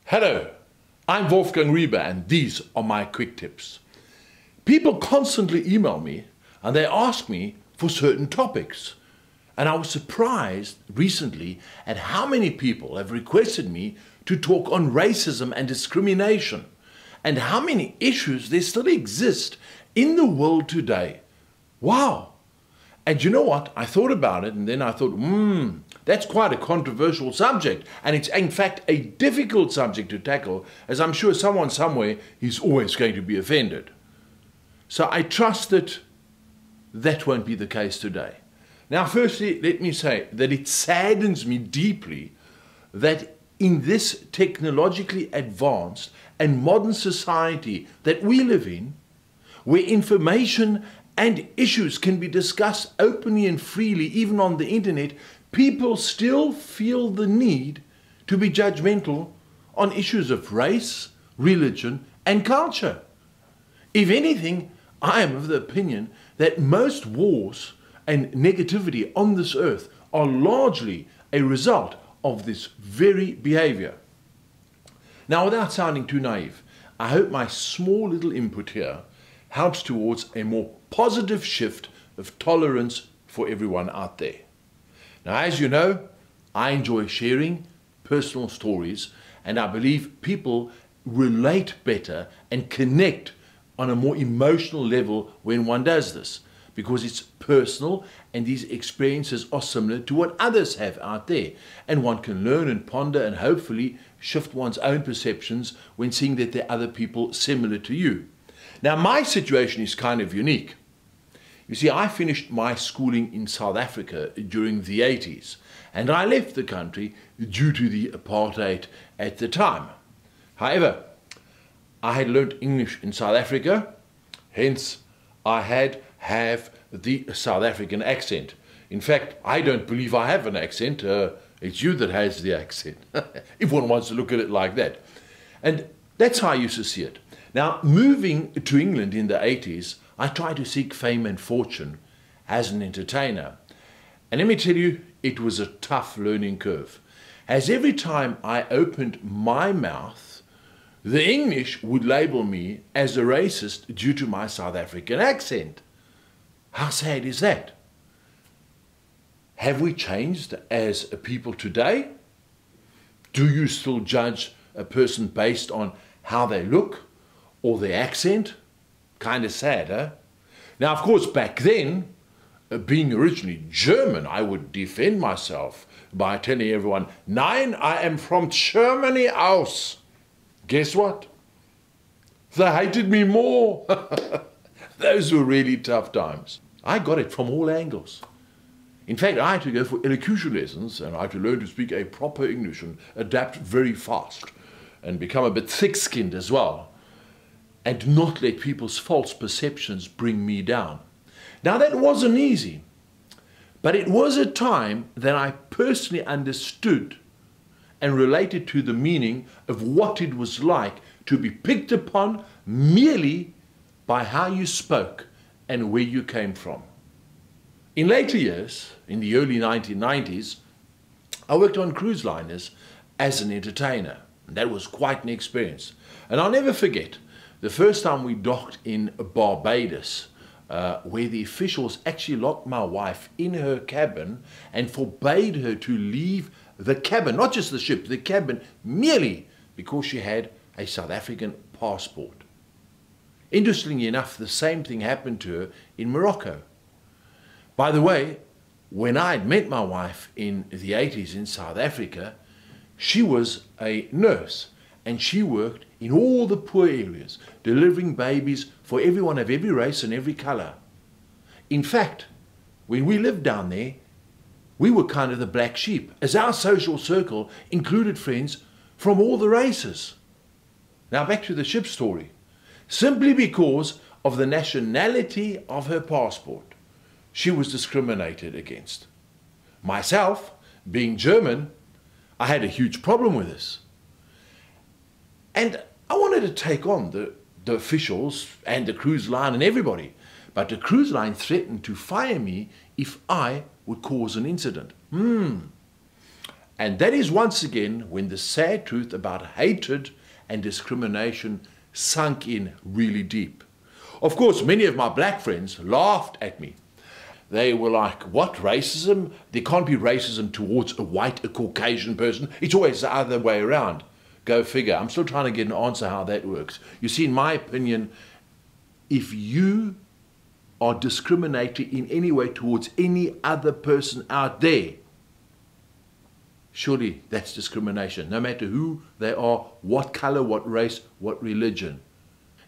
Hello, I'm Wolfgang Riebe and these are my quick tips. People constantly email me and they ask me for certain topics. And I was surprised recently at how many people have requested me to talk on racism and discrimination and how many issues there still exist in the world today. Wow! And you know what? I thought about it and then I thought, that's quite a controversial subject. And it's in fact a difficult subject to tackle, as I'm sure someone somewhere is always going to be offended. So I trust that that won't be the case today. Now, firstly, let me say that it saddens me deeply that in this technologically advanced and modern society that we live in, where information and issues can be discussed openly and freely, even on the internet, people still feel the need to be judgmental on issues of race, religion, and culture. If anything, I am of the opinion that most wars and negativity on this earth are largely a result of this very behavior. Now, without sounding too naive, I hope my small little input here helps towards a more positive shift of tolerance for everyone out there. Now, as you know, I enjoy sharing personal stories, and I believe people relate better and connect on a more emotional level when one does this, because it's personal and these experiences are similar to what others have out there, and one can learn and ponder and hopefully shift one's own perceptions when seeing that there are other people similar to you. Now, my situation is kind of unique. You see, I finished my schooling in South Africa during the 80s, and I left the country due to the apartheid at the time. However, I had learned English in South Africa, hence I have the South African accent. In fact, I don't believe I have an accent. It's you that has the accent, if one wants to look at it like that. And that's how I used to see it. Now, moving to England in the 80s, I tried to seek fame and fortune as an entertainer. And let me tell you, it was a tough learning curve, as every time I opened my mouth, the English would label me as a racist due to my South African accent. How sad is that? Have we changed as a people today? Do you still judge a person based on how they look or their accent? Kind of sad, huh? Now, of course, back then, being originally German, I would defend myself by telling everyone, "Nein, I am from Germany aus." Guess what? They hated me more. Those were really tough times. I got it from all angles. In fact, I had to go for elocution lessons and I had to learn to speak a proper English and adapt very fast and become a bit thick-skinned as well, and not let people's false perceptions bring me down. Now, that wasn't easy, but it was a time that I personally understood and related to the meaning of what it was like to be picked upon merely by how you spoke and where you came from. In later years, in the early 1990s, I worked on cruise liners as an entertainer. And that was quite an experience. And I'll never forget the first time we docked in Barbados, where the officials actually locked my wife in her cabin and forbade her to leave the cabin, not just the ship, the cabin, merely because she had a South African passport. Interestingly enough, the same thing happened to her in Morocco. By the way, when I had met my wife in the 80s in South Africa, she was a nurse and she worked in all the poor areas, delivering babies for everyone of every race and every color. In fact, when we lived down there, we were kind of the black sheep, as our social circle included friends from all the races. Now back to the ship story. Simply because of the nationality of her passport, she was discriminated against. Myself, being German, I had a huge problem with this. And I wanted to take on the officials and the cruise line and everybody. But the cruise line threatened to fire me if I would cause an incident. And that is once again when the sad truth about hatred and discrimination sunk in really deep. Of course, many of my black friends laughed at me. They were like, what, racism? There can't be racism towards a white, a Caucasian person. It's always the other way around. Go figure. I'm still trying to get an answer how that works. You see, in my opinion, if you are discriminating in any way towards any other person out there, surely that's discrimination, no matter who they are, what color, what race, what religion.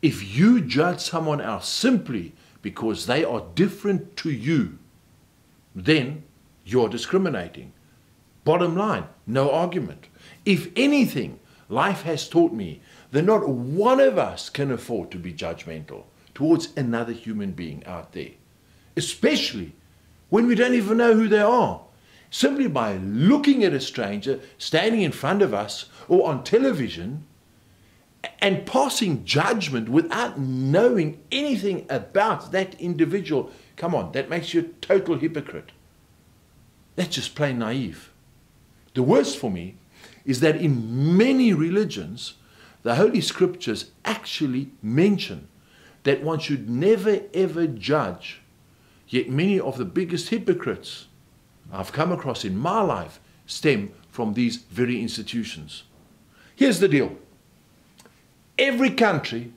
If you judge someone else simply because they are different to you, then you're discriminating. Bottom line, no argument. If anything, life has taught me that not one of us can afford to be judgmental towards another human being out there, especially when we don't even know who they are. Simply by looking at a stranger standing in front of us or on television and passing judgment without knowing anything about that individual, come on, that makes you a total hypocrite. That's just plain naive. The worst for me is that in many religions, the Holy Scriptures actually mention that one should never ever judge, yet many of the biggest hypocrites I've come across in my life stem from these very institutions. Here's the deal. Every country,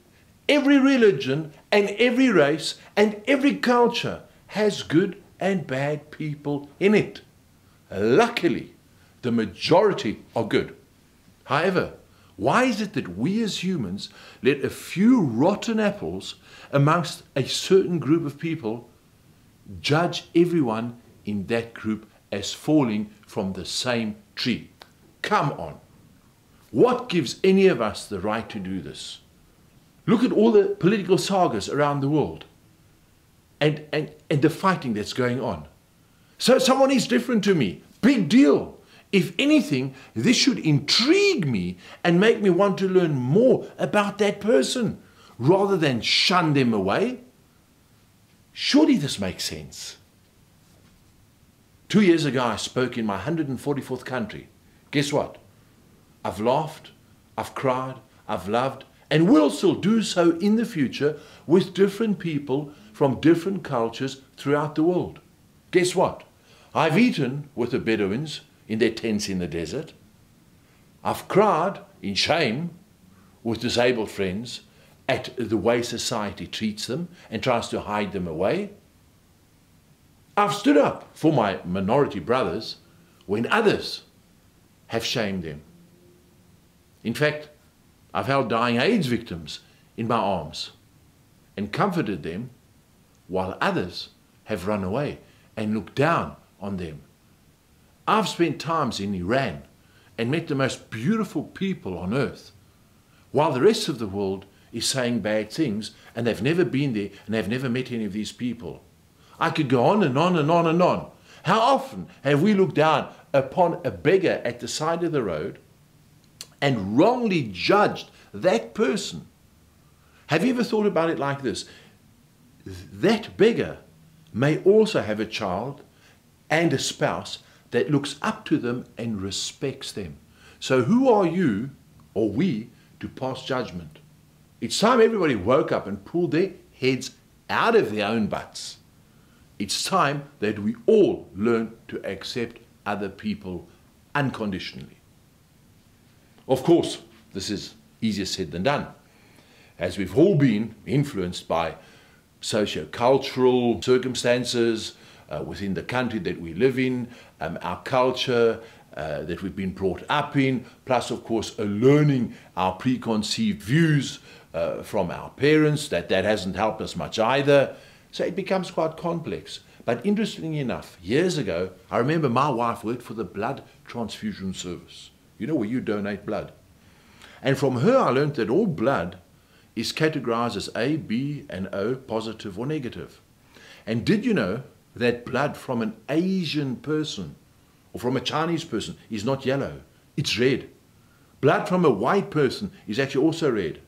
every religion, and every race, and every culture has good and bad people in it. Luckily, the majority are good. However, why is it that we as humans let a few rotten apples amongst a certain group of people judge everyone in that group as falling from the same tree? Come on. What gives any of us the right to do this? Look at all the political sagas around the world and the fighting that's going on. So someone is different to me. Big deal. If anything, this should intrigue me and make me want to learn more about that person rather than shun them away. Surely this makes sense. 2 years ago, I spoke in my 144th country. Guess what? I've laughed, I've cried, I've loved, and will still do so in the future with different people from different cultures throughout the world. Guess what? I've eaten with the Bedouins in their tents in the desert. I've cried in shame with disabled friends at the way society treats them and tries to hide them away. I've stood up for my minority brothers when others have shamed them. In fact, I've held dying AIDS victims in my arms and comforted them while others have run away and looked down on them. I've spent times in Iran and met the most beautiful people on earth, while the rest of the world is saying bad things and they've never been there and they've never met any of these people. I could go on and on and on and on. How often have we looked down upon a beggar at the side of the road and wrongly judged that person? Have you ever thought about it like this? That beggar may also have a child and a spouse that looks up to them and respects them. So who are you or we to pass judgment? It's time everybody woke up and pulled their heads out of their own butts. It's time that we all learn to accept other people unconditionally. Of course, this is easier said than done, as we've all been influenced by socio-cultural circumstances within the country that we live in, our culture that we've been brought up in, plus of course learning our preconceived views from our parents. That hasn't helped us much either. So it becomes quite complex. But interestingly enough, years ago, I remember my wife worked for the blood transfusion service. You know, where you donate blood. And from her I learned that all blood is categorized as A, B, and O, positive or negative. And did you know that blood from an Asian person or from a Chinese person is not yellow, it's red? Blood from a white person is actually also red.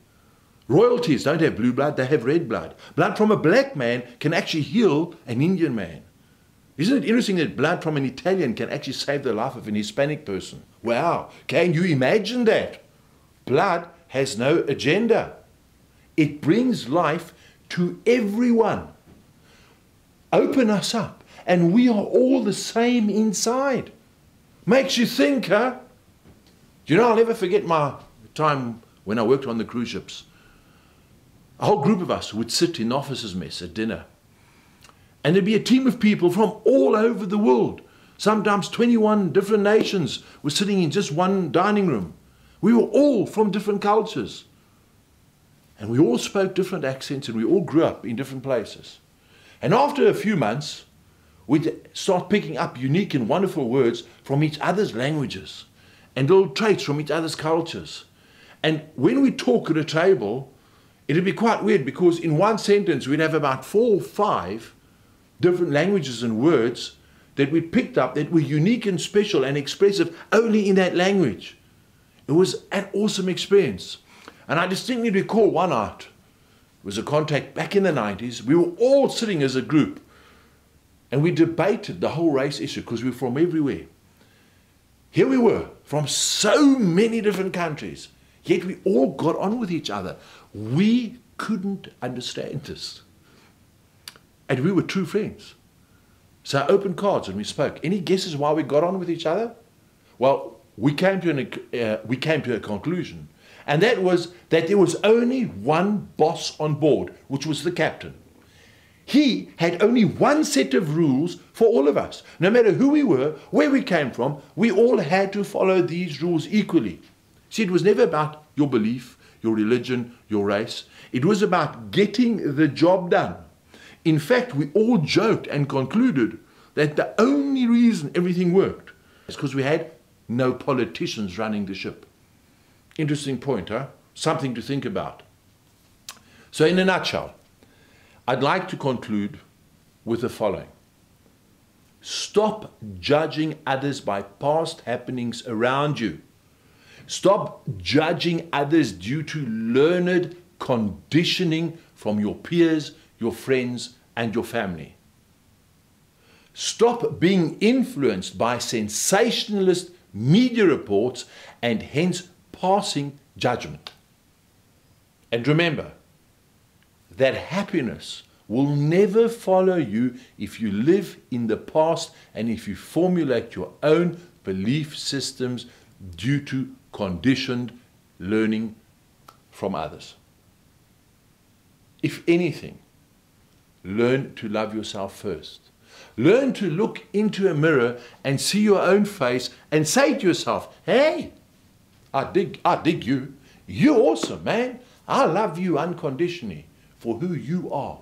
Royalties don't have blue blood, they have red blood. Blood from a black man can actually heal an Indian man. Isn't it interesting that blood from an Italian can actually save the life of an Hispanic person? Wow, can you imagine that? Blood has no agenda. It brings life to everyone. Open us up, and we are all the same inside. Makes you think, huh? Do you know, I'll never forget my time when I worked on the cruise ships. A whole group of us would sit in the officers' mess at dinner. And there'd be a team of people from all over the world. Sometimes 21 different nations were sitting in just one dining room. We were all from different cultures. And we all spoke different accents, and we all grew up in different places. And after a few months, we'd start picking up unique and wonderful words from each other's languages and little traits from each other's cultures. And when we talk at a table, it'd be quite weird, because in one sentence we'd have about 4 or 5 different languages and words that we picked up that were unique and special and expressive only in that language. It was an awesome experience. And I distinctly recall one night, it was a contact back in the 90s, we were all sitting as a group and we debated the whole race issue because we were from everywhere. Here we were, from so many different countries, yet we all got on with each other. We couldn't understand this. And we were true friends. So I opened cards and we spoke. Any guesses why we got on with each other? Well, we came to a conclusion. And that was that there was only one boss on board, which was the captain. He had only one set of rules for all of us. No matter who we were, where we came from, we all had to follow these rules equally. See, it was never about your belief, your religion, your race. It was about getting the job done. In fact, we all joked and concluded that the only reason everything worked is because we had no politicians running the ship. Interesting point, huh? Something to think about. So in a nutshell, I'd like to conclude with the following. Stop judging others by past happenings around you. Stop judging others due to learned conditioning from your peers, your friends, and your family. Stop being influenced by sensationalist media reports and hence passing judgment. And remember that happiness will never follow you if you live in the past and if you formulate your own belief systems due to conditioned learning from others. If anything, learn to love yourself first. Learn to look into a mirror and see your own face and say to yourself, hey, I dig you. You're awesome, man. I love you unconditionally for who you are.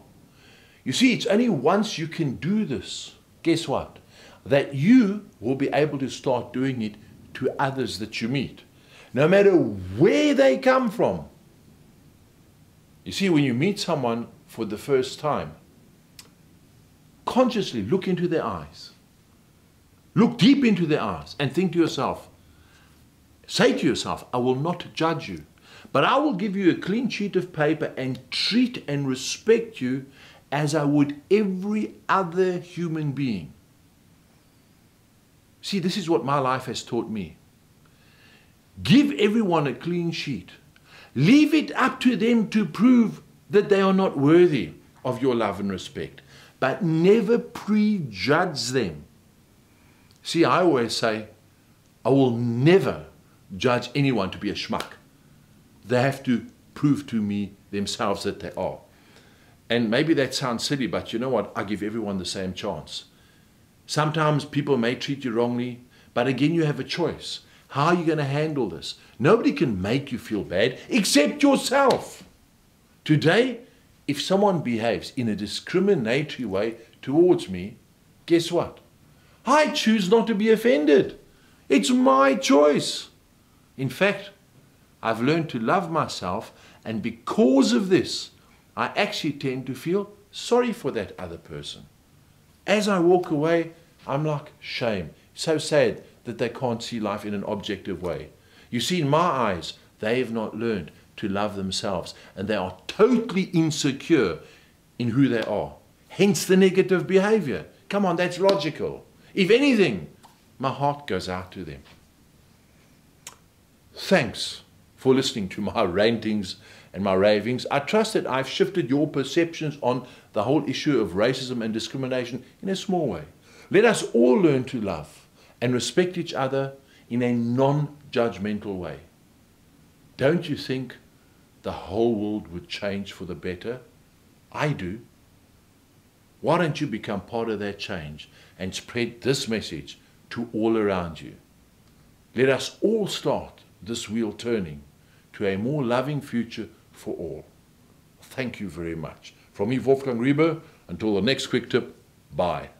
You see, it's only once you can do this, guess what? That you will be able to start doing it to others that you meet, no matter where they come from. You see, when you meet someone for the first time, consciously look into their eyes. Look deep into their eyes and think to yourself, say to yourself, I will not judge you, but I will give you a clean sheet of paper and treat and respect you as I would every other human being. See, this is what my life has taught me. Give everyone a clean sheet. Leave it up to them to prove that they are not worthy of your love and respect, but never prejudge them. See, I always say, I will never judge anyone to be a schmuck. They have to prove to me themselves that they are. And maybe that sounds silly, but you know what? I give everyone the same chance. Sometimes people may treat you wrongly, but again, you have a choice. How are you going to handle this? Nobody can make you feel bad except yourself. Today, if someone behaves in a discriminatory way towards me, guess what? I choose not to be offended. It's my choice. In fact, I've learned to love myself, and because of this, I actually tend to feel sorry for that other person. As I walk away, I'm like, shame. So sad that they can't see life in an objective way. You see, in my eyes, they have not learned to love themselves, and they are totally insecure in who they are. Hence the negative behavior. Come on, that's logical. If anything, my heart goes out to them. Thanks for listening to my rantings and my ravings. I trust that I've shifted your perceptions on the whole issue of racism and discrimination in a small way. Let us all learn to love and respect each other in a non-judgmental way. Don't you think the whole world would change for the better? I do. Why don't you become part of that change and spread this message to all around you? Let us all start this wheel turning to a more loving future for all. Thank you very much. From me, Wolfgang Riebe, until the next quick tip, bye.